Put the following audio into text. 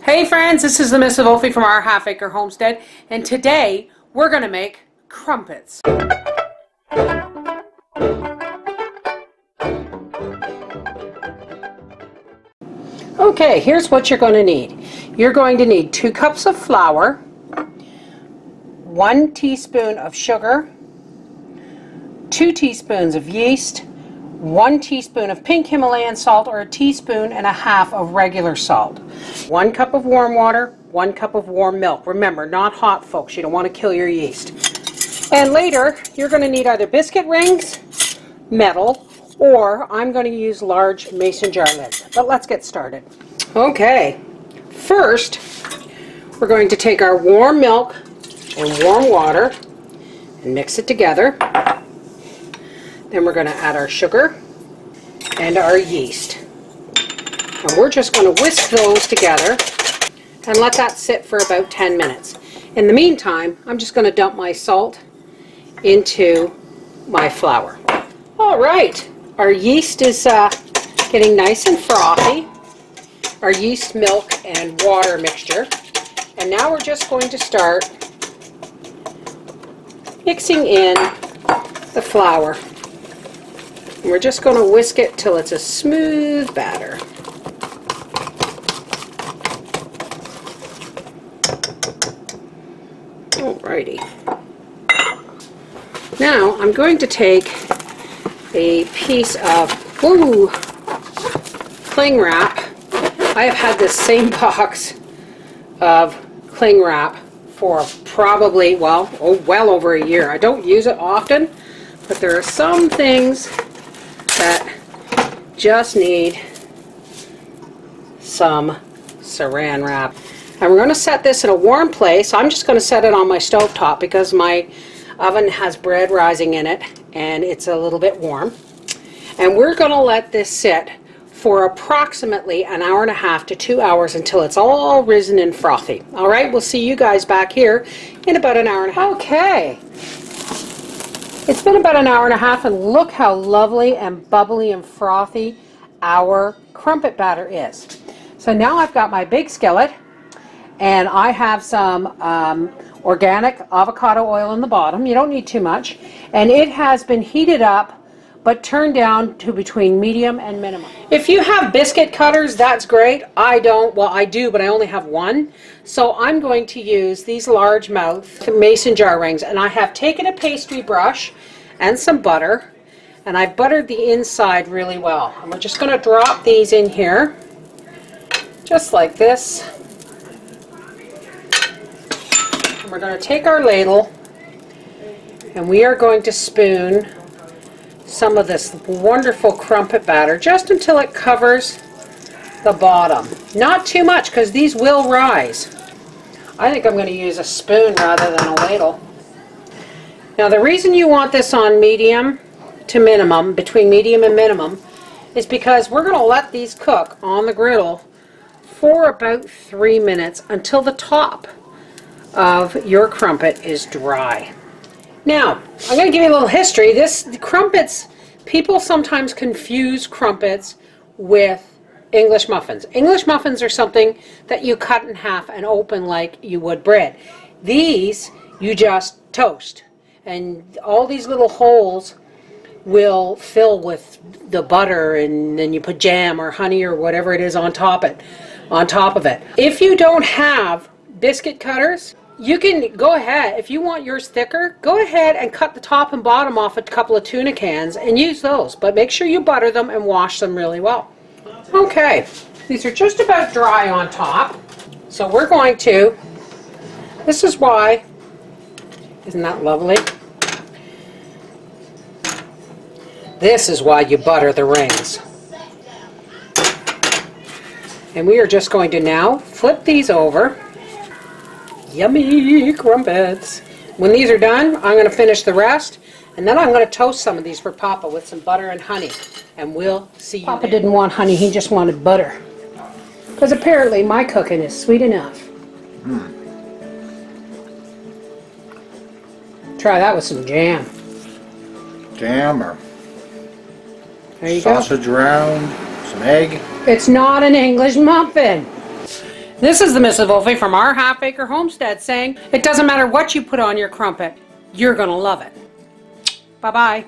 Hey friends, this is the Miss Wolfie from our Half Acre Homestead, and today we're going to make crumpets. Okay, here's what you're going to need. You're going to need 2 cups of flour, 1 teaspoon of sugar, 2 teaspoons of yeast, 1 teaspoon of pink Himalayan salt or a teaspoon and a half of regular salt, 1 cup of warm water, 1 cup of warm milk. Remember, not hot, folks. You don't want to kill your yeast. And later, you're going to need either biscuit rings, metal, or I'm going to use large mason jar lids. But let's get started. Okay, first, we're going to take our warm milk and warm water and mix it together. Then we're going to add our sugar and our yeast. And we're just going to whisk those together and let that sit for about 10 minutes. In the meantime, I'm just going to dump my salt into my flour. All right, our yeast is getting nice and frothy. Our yeast, milk, and water mixture. And now we're just going to start mixing in the flour. And we're just going to whisk it till it's a smooth batter. Alrighty. Now I'm going to take a piece of cling wrap. I have had this same box of cling wrap for probably, well over a year. I don't use it often, but there are some things that just need some saran wrap. And we're going to set this in a warm place. I'm just going to set it on my stove top because my oven has bread rising in it and it's a little bit warm. And we're going to let this sit for approximately an hour and a half to 2 hours until it's all risen and frothy. All right, we'll see you guys back here in about an hour and a half. Okay. It's been about an hour and a half, and look how lovely and bubbly and frothy our crumpet batter is. So now I've got my big skillet, and I have some organic avocado oil in the bottom. You don't need too much. And it has been heated up, but turned down to between medium and minimum. If you have biscuit cutters, that's great. I don't. Well, I do, but I only have one. So I'm going to use these largemouth mason jar rings, and I have taken a pastry brush and some butter, and I've buttered the inside really well. And we're just going to drop these in here, just like this. And we're going to take our ladle, and we are going to spoon some of this wonderful crumpet batter just until it covers the bottom. Not too much, because these will rise. I think I'm going to use a spoon rather than a ladle. Now the reason you want this on medium to minimum, between medium and minimum, is because we're going to let these cook on the griddle for about 3 minutes until the top of your crumpet is dry. Now, I'm going to give you a little history. Crumpets, people sometimes confuse crumpets with English muffins. English muffins are something that you cut in half and open like you would bread. These, you just toast. And all these little holes will fill with the butter, and then you put jam or honey or whatever it is on top of it. If you don't have biscuit cutters, you can go ahead, if you want yours thicker, go ahead and cut the top and bottom off a couple of tuna cans and use those. But make sure you butter them and wash them really well. Okay, these are just about dry on top. So we're going to, this is why, isn't that lovely? This is why you butter the rings. And we are just going to now flip these over. Yummy crumpets. When these are done, I'm going to finish the rest, and then I'm going to toast some of these for Papa with some butter and honey, and we'll see you Papa then. Didn't want honey, he just wanted butter. Because apparently my cooking is sweet enough. Try that with some jam. Jam or there you sausage go. round, some egg. It's not an English muffin. This is the Mrs. Wolfe from our Half Acre Homestead saying, it doesn't matter what you put on your crumpet, you're going to love it. Bye-bye.